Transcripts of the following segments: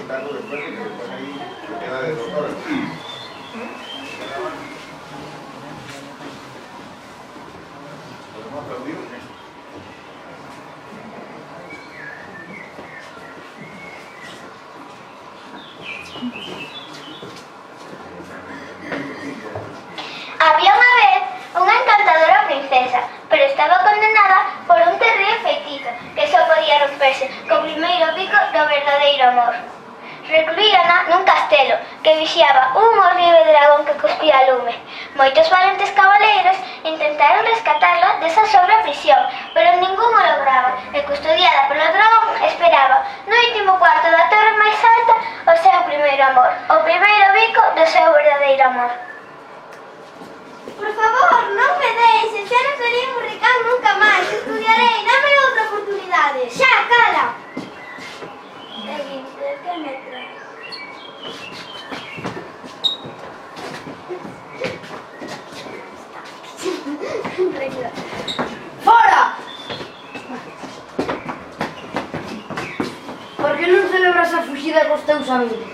preguntarlo después, porque después ahí queda de 2 horas. ¿Podemos aplaudir? Había una vez una encantadora princesa, pero estaba condenada por un terrible feitizo que só podía romperse co primeiro bico do verdadeiro amor. Recluíana nun castelo que vixiaba un horrible dragón que cuspía lume. Moitos valentes cabaleiros intentaron rescatarla desa sobra prisión, pero ningún o lograba, e custodiada polo dragón esperaba no último cuarto da torre máis alta o seu primeiro amor, o primeiro bico do seu verdadeiro amor. Por favor, non me deixes, xa non serei un ricán nunca máis, estudiarei, dame outra oportunidade. Xa, cala! Que me traes? Fora! Por que non celebras a fuxida cos teus amigos?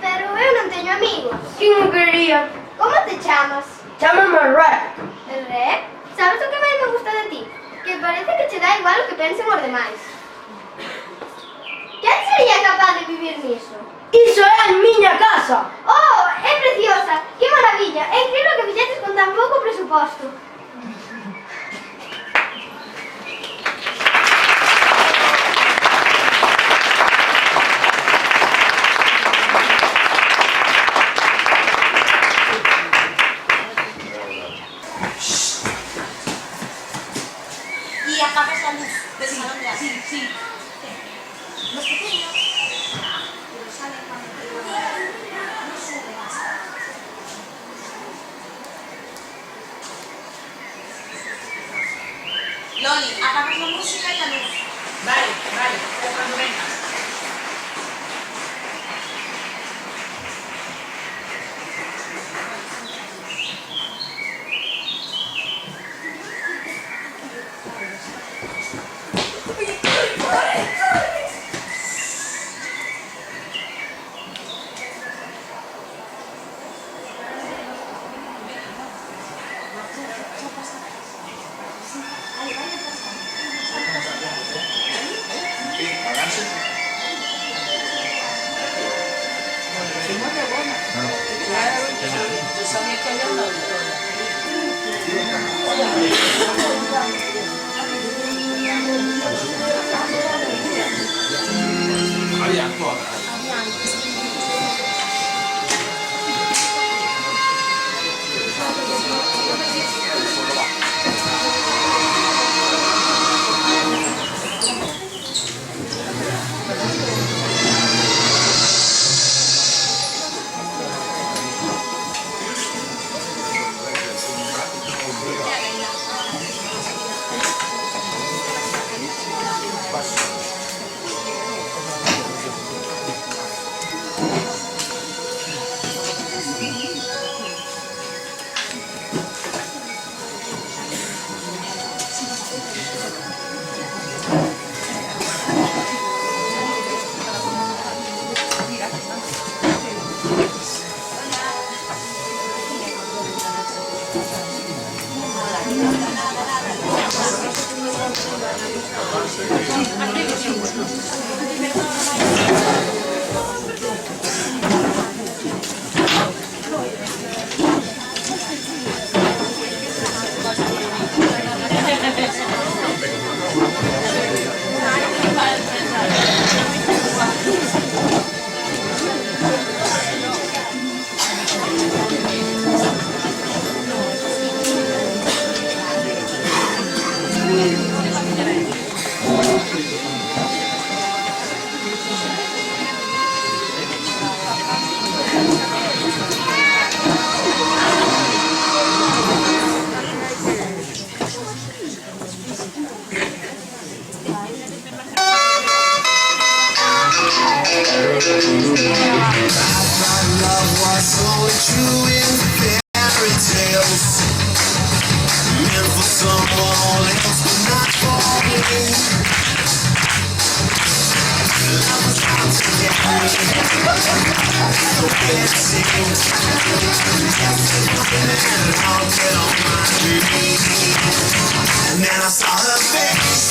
Pero eu non teño amigos. Quen o quería? Como te chamas? Chámame Rec. El Rec? Sabes o que máis me gusta de ti? Que parece que che dá igual o que pensen os demais. Quen sería capaz de vivir niso? Iso é a miña casa. Oh, é preciosa! Que maravilla! É incrível que fixetes con tan pouco presuposto. Y apagas la luz del salón de arriba. Sí. Los pequeños, pero salen cuando no sube más. Loli, apagas la música y la luz. Vale, cuando vengas. Yeah. And then I saw her face.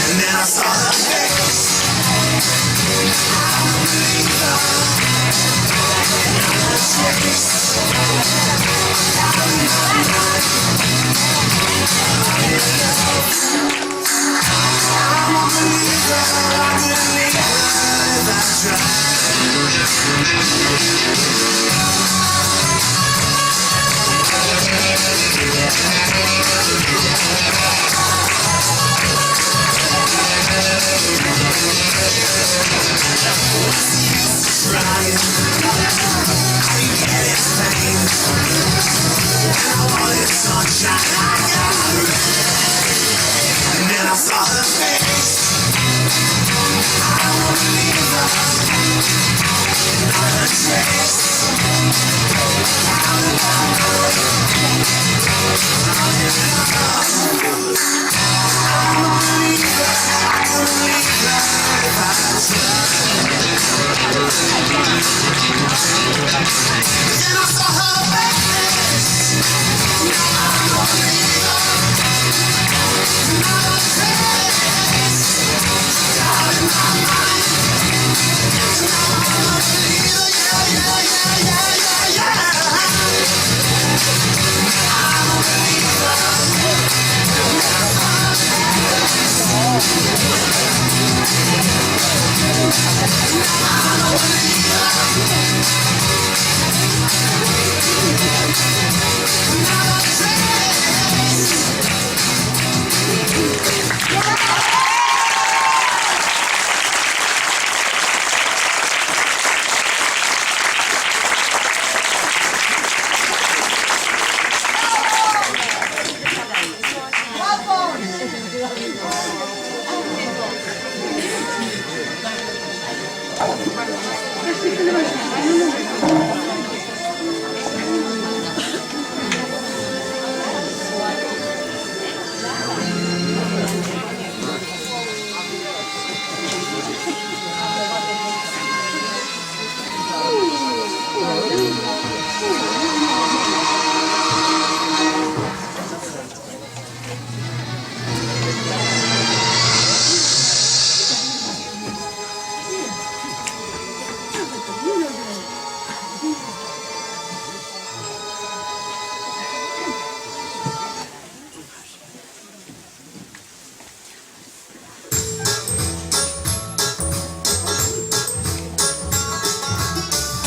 And then I saw her face. And then I saw her face. Then I saw her face.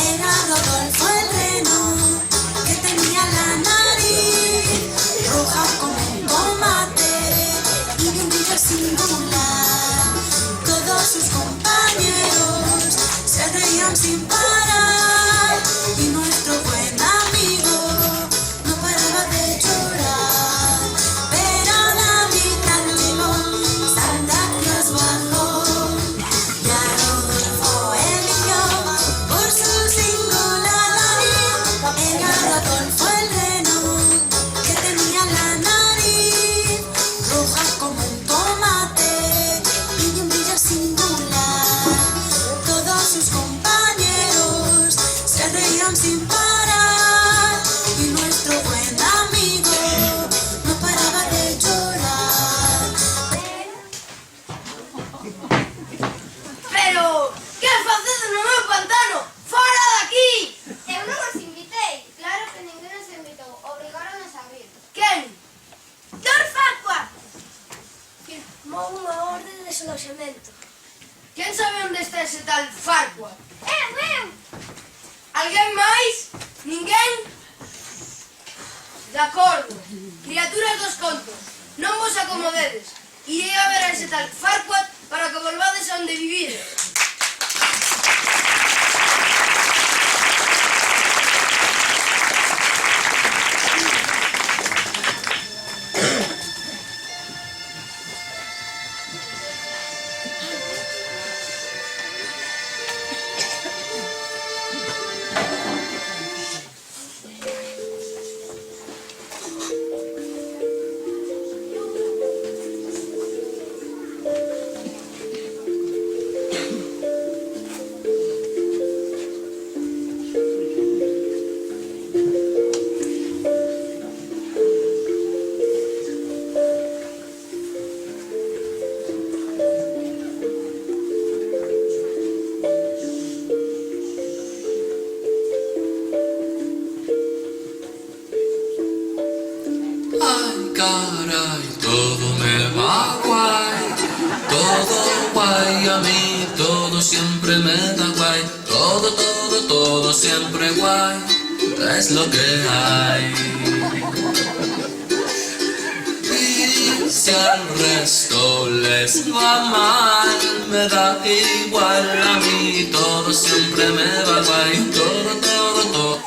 Era Rodolfo el reno, que tenía la nariz roja como un tomate y de un brillo singular. Todos sus compañeros se reían sin parar y nuestro buen amigo no paraba de llorar. Pero la mitad llegó, Santa Claus bajó y a Rodolfo eligió por su singular nariz. Era Rodolfo el reno, que tenía la nariz roja como un tomate y de un brillo singular. Todos sus compañeros se reían sin parar y nuestro buen amigo no paraba de llorar. Pero, que facedes no meu pantano? Fora de aquí! Eu non os invitei. Claro que ninguén os invitou. Obrigaron a vir. Quen? Dor Facua! Firmou unha orde de desaloxamento. Quen sabe onde está ese tal Farquaad? Eu! Alguén máis? Ninguén? De acordo. Criaturas dos contos, non vos acomodedes. Irei a ver a ese tal Farquaad para que volvades a onde vivides. Ay, caray, todo me va guay, todo guay a mí, todo siempre me da guay, todo siempre guay, es lo que hay. Y si al resto les va mal, me da igual a mí, todo siempre me va guay, todo.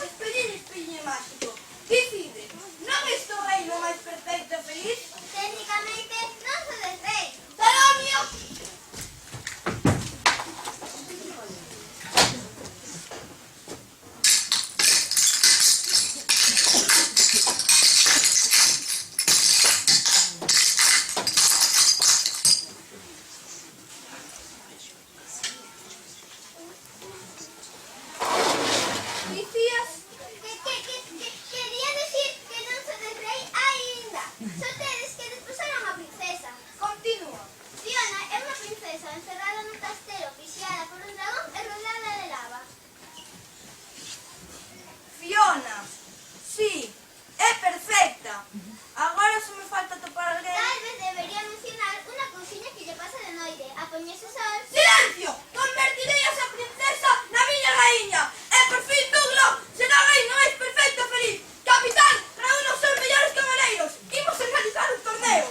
Espelliño máxico. Dicide, non estou reino máis perfecto e feliz? Técnicamente non sodes rei. Salomio! Dicías? Quería decir que non sodes rei aínda. Só tedes que desposar a unha princesa. Continúa. Fiona é unha princesa encerrada nun castelo, vixiada por un dragón e rodeada de lava. Fiona. Sí, é perfecta. Agora só me falta topar alguén. Tal vez debería mencionar unha cousiña que lle pasa de noite. A poñerse sol. Silencio! Convertirei a esa princesa na miña raíña. E por fin Douglo será o reino máis perfecto e feliz. Capitán, reúna os seus mellores camareiros. Imos organizar un torneo.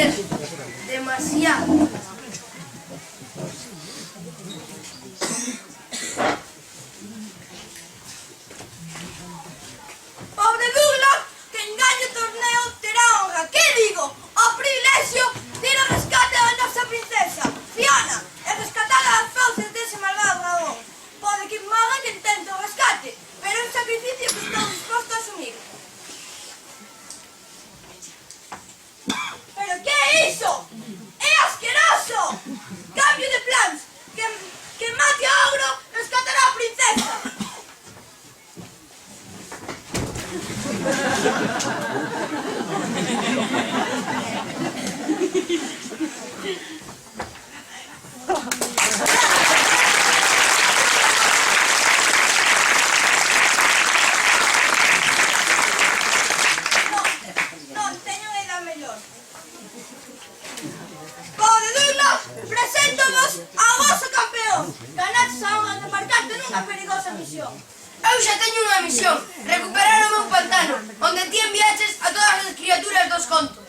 Es demasiado. Pobre Douglas, que engaño o torneo terá honra, que digo, o privilexio de ir ao rescate da nosa princesa, Fiona, e rescatada das fauces dese malvado dragón. Pode que morra que intente o rescate, pero é un sacrificio que estou disposto a asumir. Pero que é iso? É asqueroso! Cambio de plans, que mate a ogro rescatará a princesa. Non teño nada mellor. Pobre Douglas, preséntovos ao vosso campeón. Ganaches a honra de marcarte nunha perigosa misión. Eu xa teño unha misión, recuperar o meu pantano, onde ti enviaches a todas as criaturas dos contos.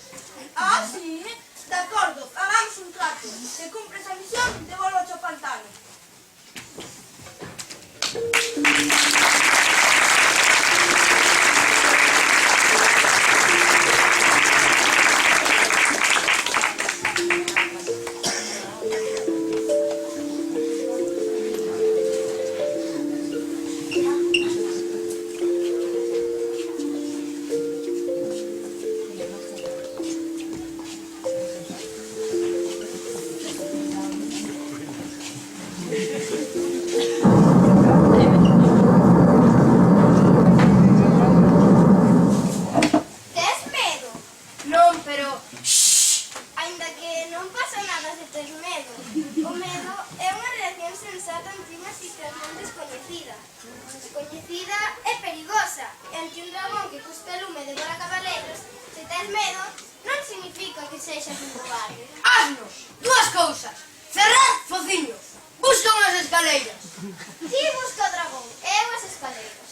Ah, sí? De acordo, hagamos un trato. Se cumpres a misión, devolvo ao pantano. Tes medo? Non, pero... Ainda que non pasa nada se tes medo. O medo é unha reacción sensata ante unha situación descoñecida. Descoñecida e perigosa. E ante un dragón que custa lume devora cabaleiros, se tes medo, non significa que sexas un cobarde. Haznos dúas cousas. Cerrar fociños. Busca unhas escaleiras. Ti busca o dragón, e eu as escaleiras.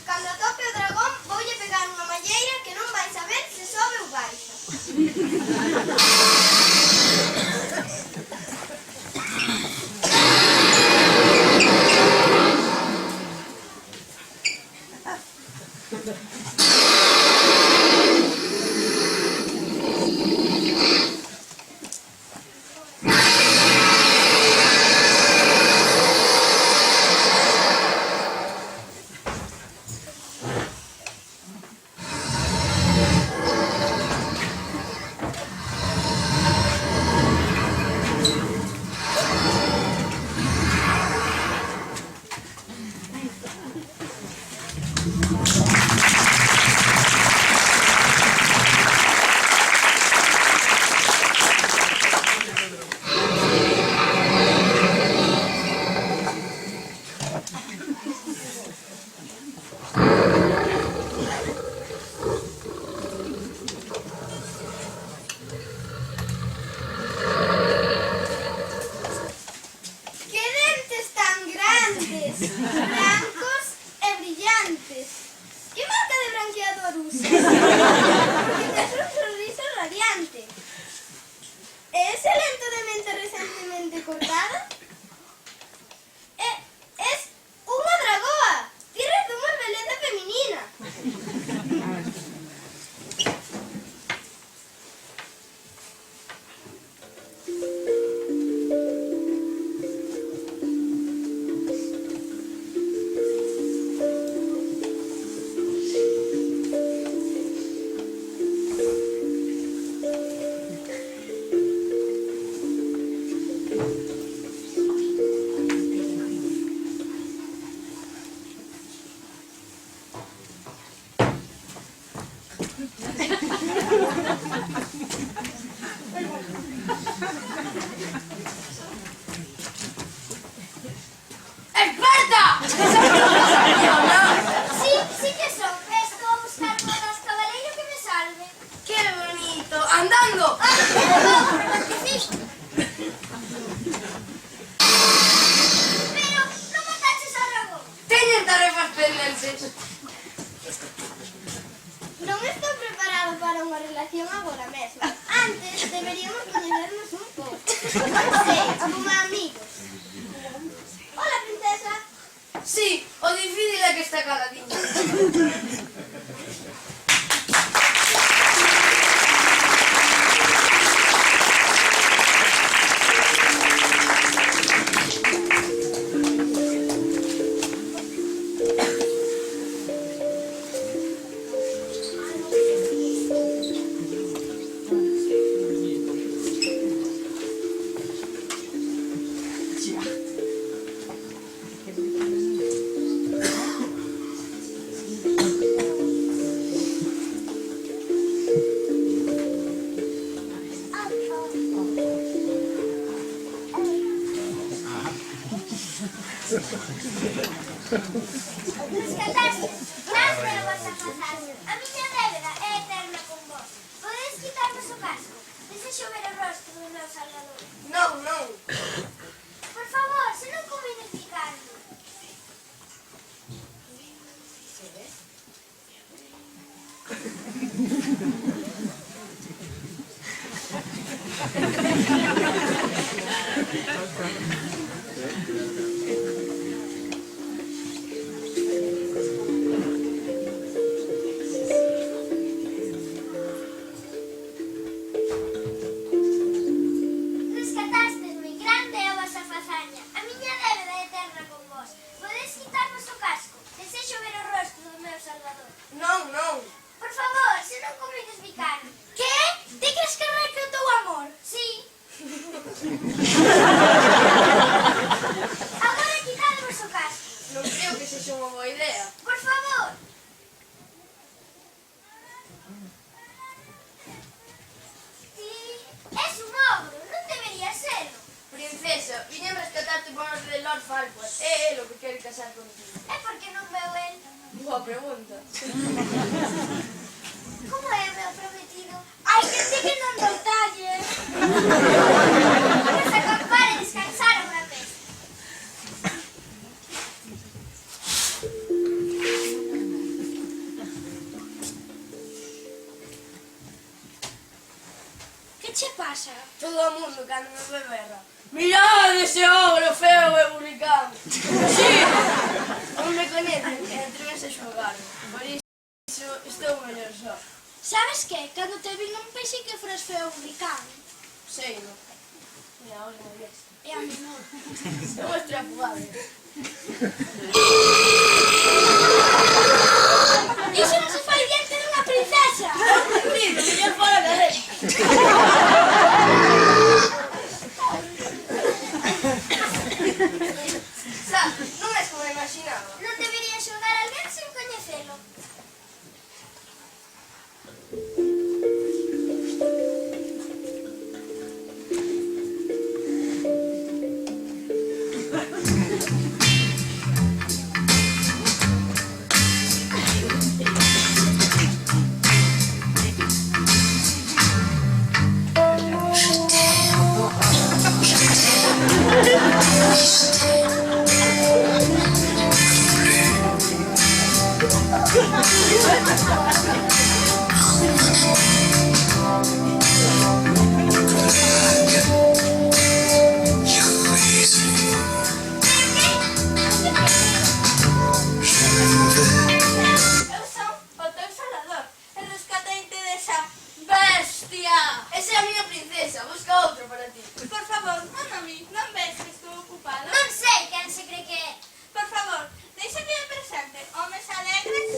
Cando atope o dragón, voulle pegar unha malleira que non vai saber se sobe ou baixa. chegar a unha relación agora mesmo. Antes deberíamos coñecernos un pouco. Non sei, como amigos. Hola, princesa. Sí, o difícil é que está caladiña. Rescataste, grande a vosa fazaña. A miña débeda é eterna con vos. Podedes quitarvos o casco? Desexo ver o rostro do meu salvador. Non, non. Por favor, se non convides picarme. Rescatastes-me, grande é a vosa fazaña. A miña débeda é eterna con vos. Podedes quitarvos o casco? Desexo ver o rostro do meu salvador. Non, non. Por favor, se non convides picarme. Que? Ti crees que recre o teu amor? Sí. Agora quitadvos o casco. Non creo que sexa unha boa idea. Por favor. Ti és un ogro, non debería serlo. Princesa, viña a rescatarte por orde de Lord Farquaad. É el o que quere casar contigo. É porque non veo el. Boa pregunta. Como é o meu prometido? Ai, que ti que non dou talle. Vamos a acampar e descansar unha vez. Que che pasa? Todo o mundo cando me ve berra. Mirad ese ogro feo e buricán. Sí. Non me coñecen e atrevense a xogarme. Por iso estou mellor só. Sabes que? Cando te vin non pensei que foras feo ubicado. Sei, non? Mira, ahora me ves. E a mí non. Estou estrapado. Iso non se fai diante dunha princesa. Mira, mellor fora de aí. Sa, non és como imaginaba. Non debería xogar a alguén sen coñecelo. Eu son o teu salvador. E rescateinte desa bestia. Esa é a miña princesa, busca outro para ti. Por favor, non a mí. Non ves que estou ocupada? Non sei quen se cree que é. Por favor, deixa que me presente. Homes alegres.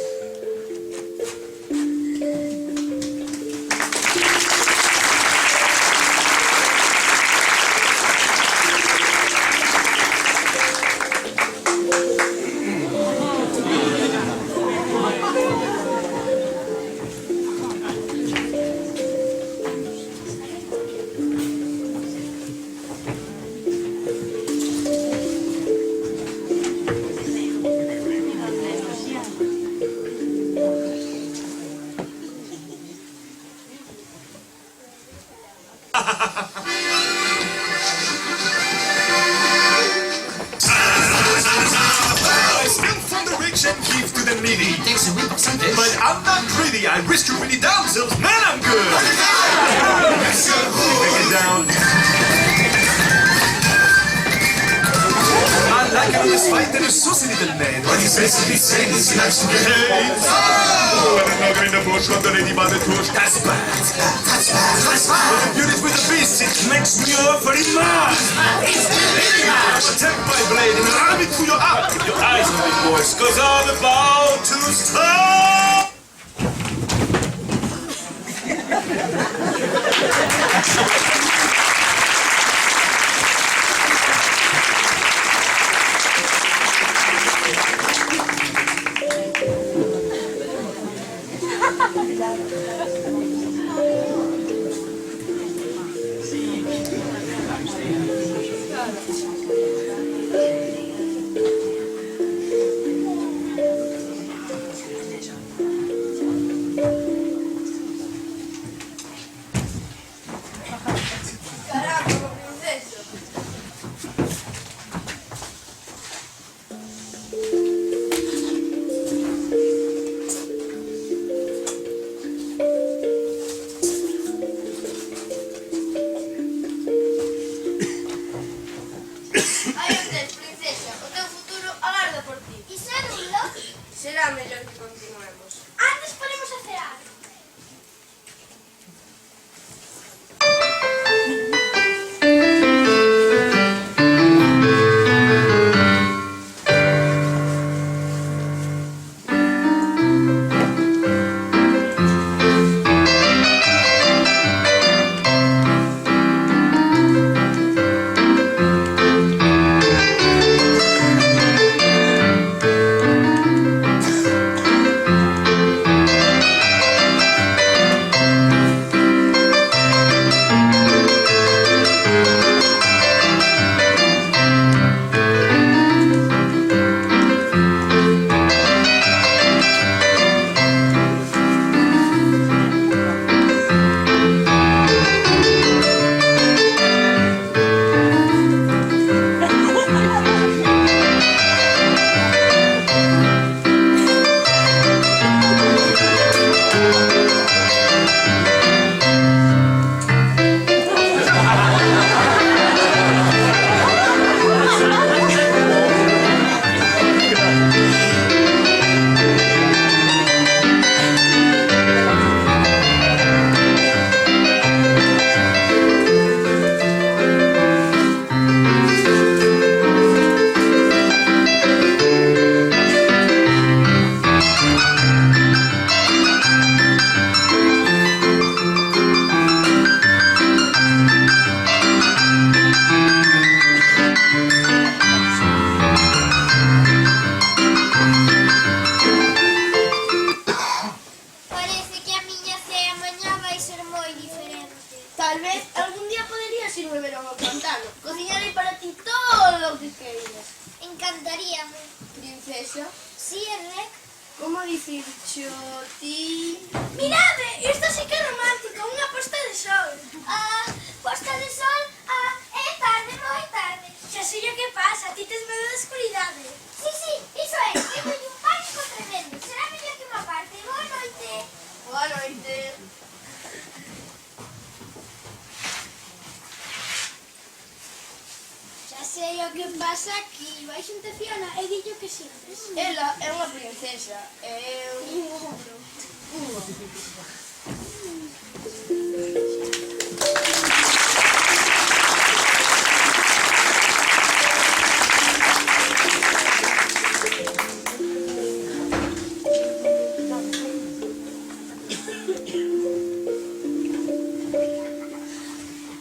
But I'm not greedy. I risk you really damsels. Man, good. Take it down. I like it when you fight and you're saucy little maid. When you basically say this, you like to get paid. Oh, and another in the bush, got the lady by the tush. That's bad. That's bad. When you do it with the beast, it makes me very mad. I'll take my blade and ram it through your eye. Keep your eyes on me, boys, cause I'm about to stop. Carajo, princesa. Aí o tes, princesa. O teu futuro agarda por ti. Iso é duro? Será mellor que continuemos. Antes podemos hacer algo. Parece que a miña cea mañá vai ser moi diferente. Tal vez algún día poderías ir beber ao pantano. Cocinarei para ti todo o que queiras. Encantaríame. Princesa, Si, Rec. como dicircho ti... Mirade, isto sí que é romántico, unha posta de sol. Posta de sol, é tarde, moi tarde. Xa sei o que pasa, ti tes medo da escuridade. Si, iso é, eu teño un pánico tremendo. Será mellor que unha parte. Boa noite. Boa noite. Xa sei o que pasa aquí. Vai xunta Fiona e dillo que sintes. Ela é unha princesa. Eu...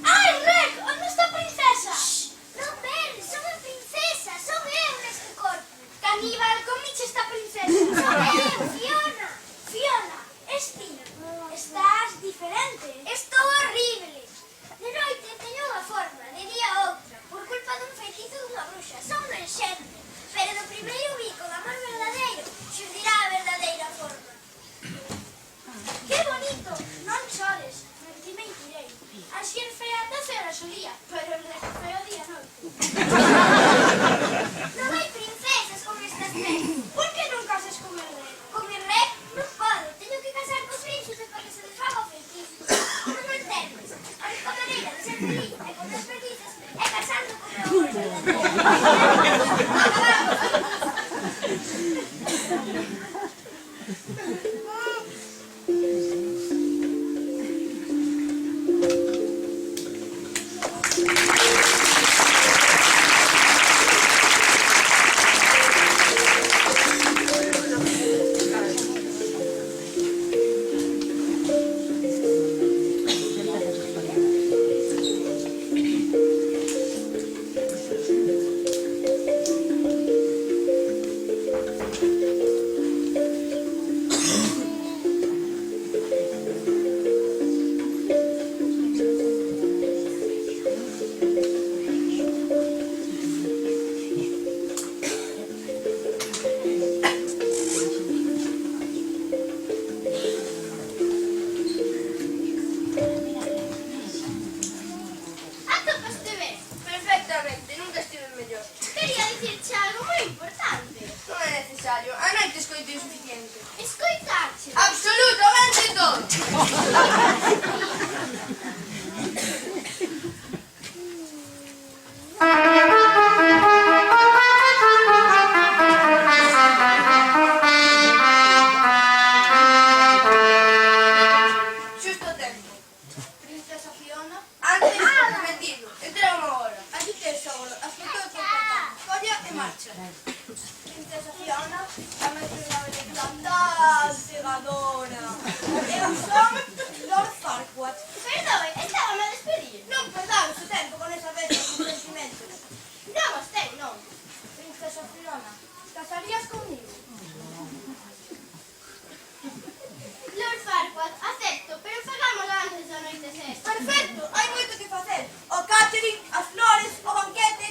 Ai, Rec, onde está a princesa? Non veres, son a princesa, son eu neste corpo. Caníbal, comiche esta princesa. Son eu, Fiona. Fiona, es ti. Estás diferente. Estou horrible. De noite teño unha forma, de día outra, por culpa dun feitizo dunha bruxa. Son un enxente. Pero do primeiro bico do amor verdadeiro xurdirá a verdadeira forma. Que bonito! Non chores, mentirei. Así é fea 12 horas o día, pero el resto feo día noite. Non hai princesas como estas tres. Por que non casas con el rei? Con el rei non pode, teño que casar cos príncipes para que se desfaga o feitizo. príncipe con as felices e casando con meu Atopaste ben? Perfectamente, nunca estive mellor. Quería dicirche algo moi importante. Non é necesario, a noite escoitei o suficiente. Escoitache. Absolutamente todo. Xusto o tempo. Princesa Fiona. Antes, metido. Entramos agora. Aquí tes agora as fotos que cortamos. Colla e marcha. Princesa Fiona. Dame unha beleza tan cegadora. Eu son Lord Farquaad. Perdoe, estábame a despedir. Non perdamos o tempo con esa bella con sentimentos. Non os ten, non. Princesa Fiona, casarías comigo? Lord Farquaad, acepto, pero fagámoslo antes da anoitecer. Perfecto, hai moito que facer. O catering, as flores, o banquete.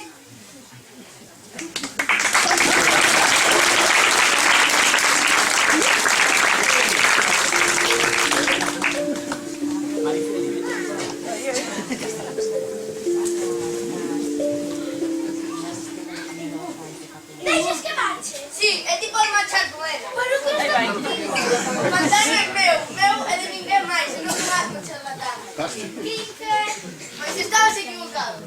Deixes que marche. Sí, é tipo de marchar con ela. Por o que está contigo. O pantano é meu é de ninguén máis, e non me vas con charlatán. Quince. Mas estabas equivocado.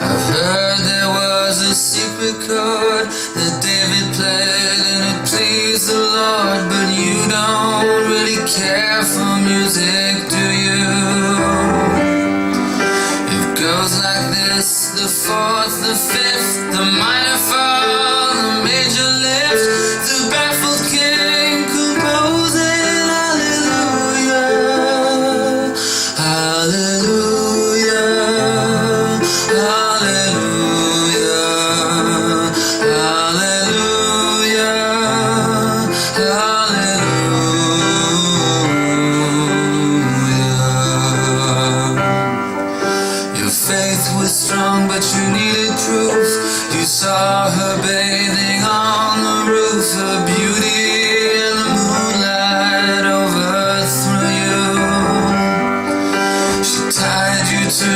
I've heard there was a secret chord that David played and it pleased the Lord, but you don't really care for music, do you? It goes like this: the fourth, the fifth, the minor fall, the major lift, the baffled king composing hallelujah, hallelujah, hallelujah, hallelujah, hallelujah. Your faith was strong, but you needed proof. You saw her bathing on the roof, her beauty in the moonlight overthrew you. She tied you to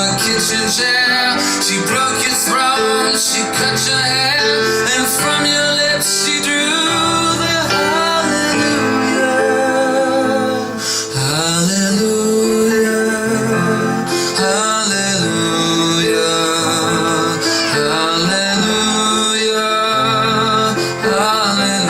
a kitchen chair, she broke your throne, she cut your hair, and from your lips she drew the hallelujah, hallelujah, hallelujah, hallelujah, hallelujah.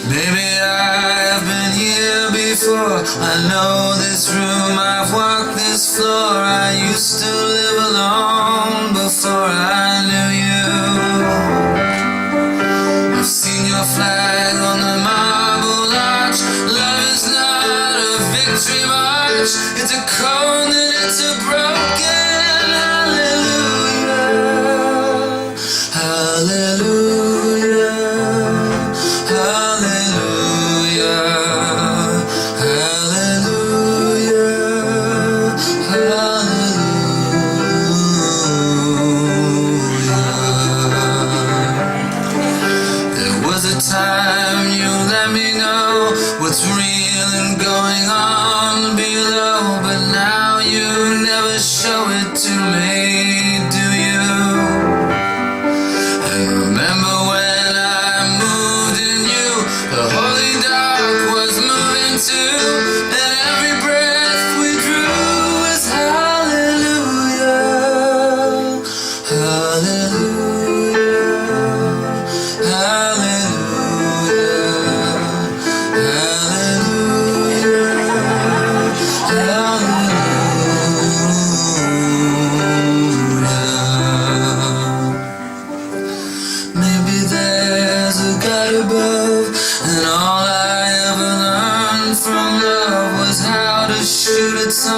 Baby, I've been here before. I know this room, I've walked this floor. I used to live alone before I knew you. I've seen your flag on the marble arch. Love is not a victory march, it's a cold and it's a broken hallelujah, hallelujah, hallelujah, hallelujah, hallelujah.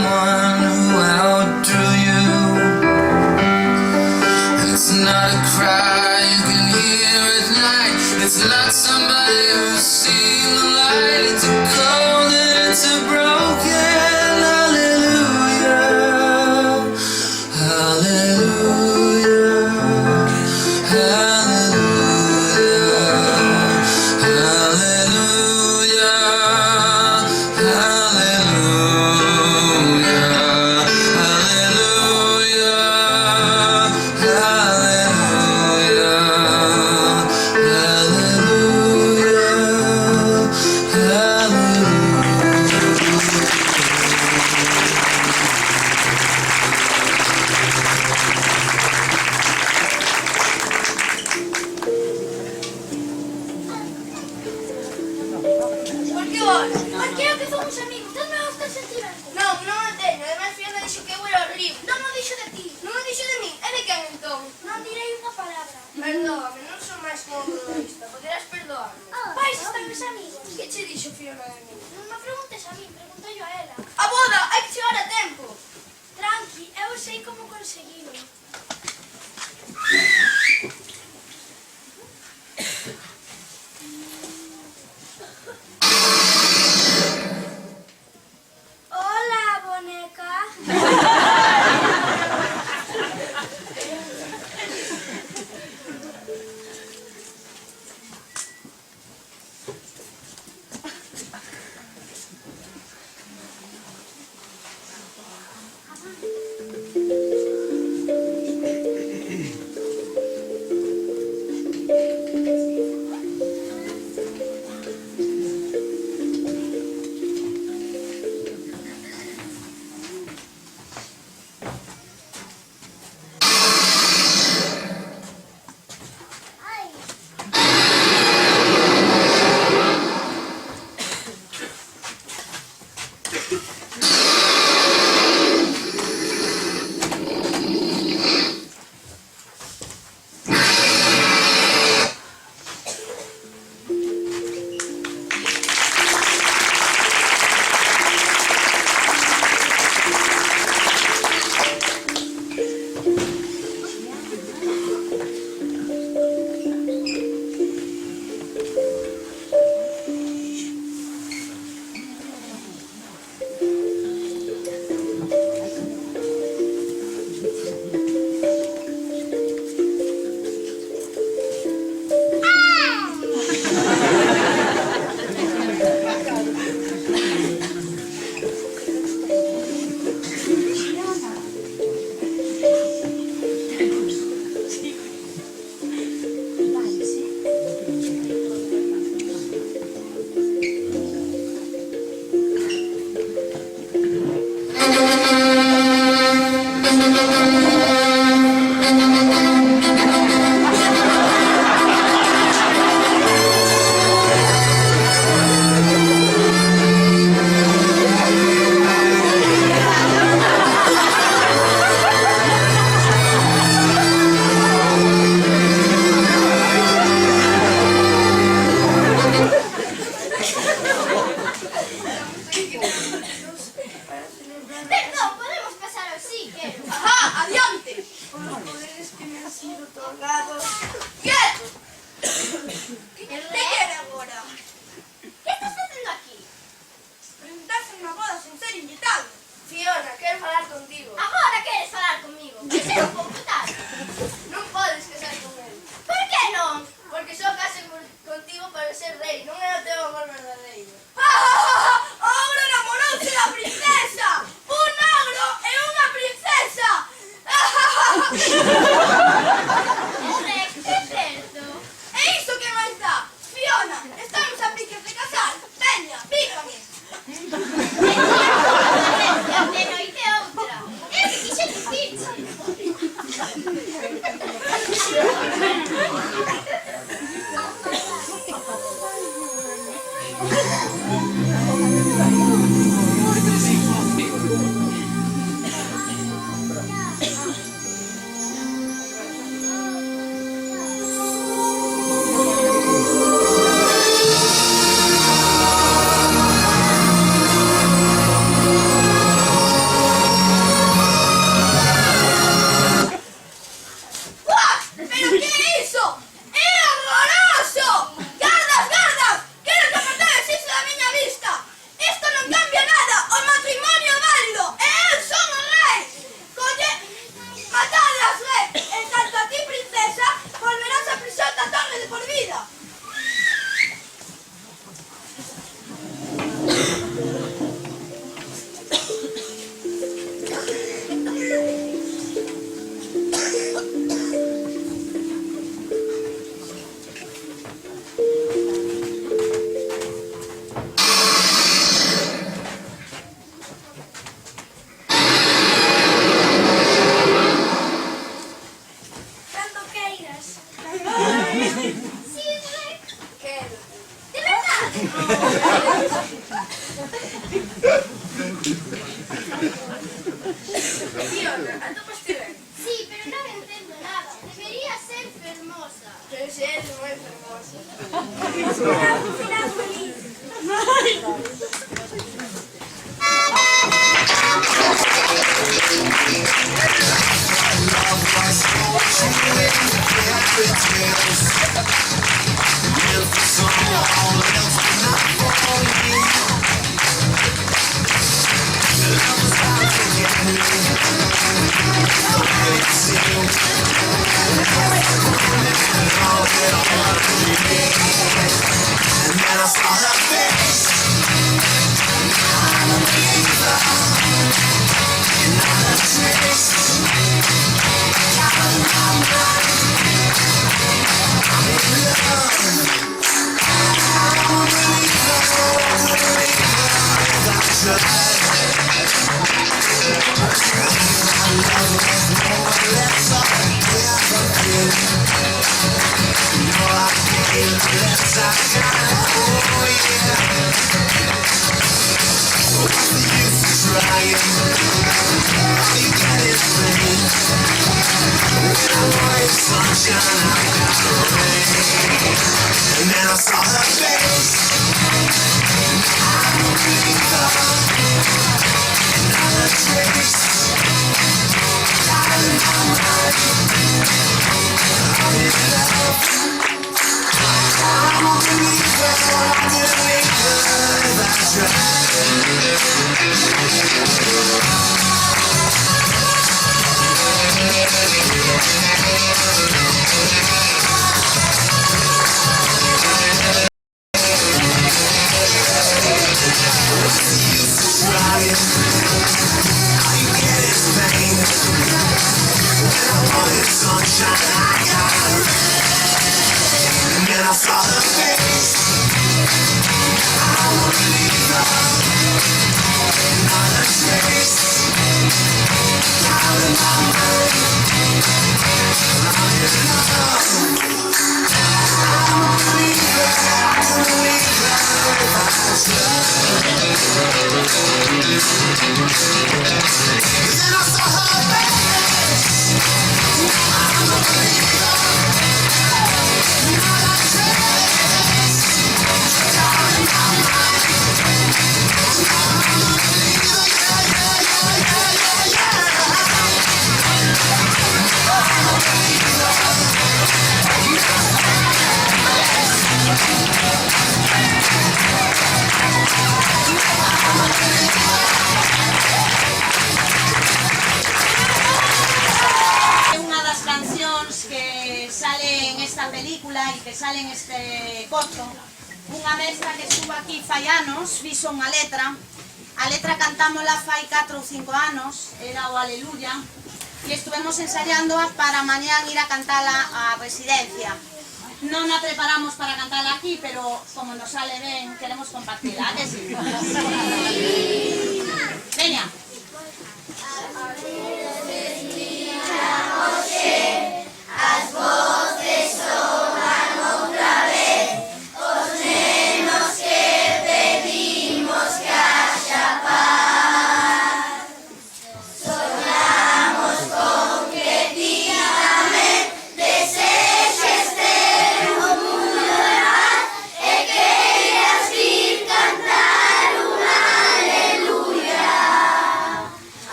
someone who outdrew you. It's not a cry you can hear at night. It's not somebody who's seen the light. It's a cold and it's a broken hallelujah. Hallelujah. Hallelujah. Hallelujah. Por que ora? Porque é o que fomos amigos, non me gusta el sentimento. Non, non o teño. Ademais, Fiona dixo que eu era horrible. Non o dixo de ti. Non o dixo de min. E de quen entón? Non direi unha palabra. Perdóame, non son máis como egoísta. Poderás perdoarme. Vais estar meus amigos. Que che dixo Fiona de min? Non me preguntes a mí, pregúntalle a ela. A boda, hai que chegar a tempo. Tranqui, eu sei como conseguilo. Hola, boneca. Ahora enamorouse da princesa! ¡Una Fiona, atopaste ben? Sí, pero non entendo nada. Debería ser fermosa. Pero se eres moi fermosa. Un final feliz. película e que sale en este corto, unha mestra que estuvo aquí fai anos, fixo unha letra, a letra cantámola fai 4 ou 5 anos, era o Aleluya, e estuvemos ensayándoa para mañán ir a cantala á residencia. Non a preparamos para cantala aquí, pero como nos sale ben, queremos compartila, que sí? Veña.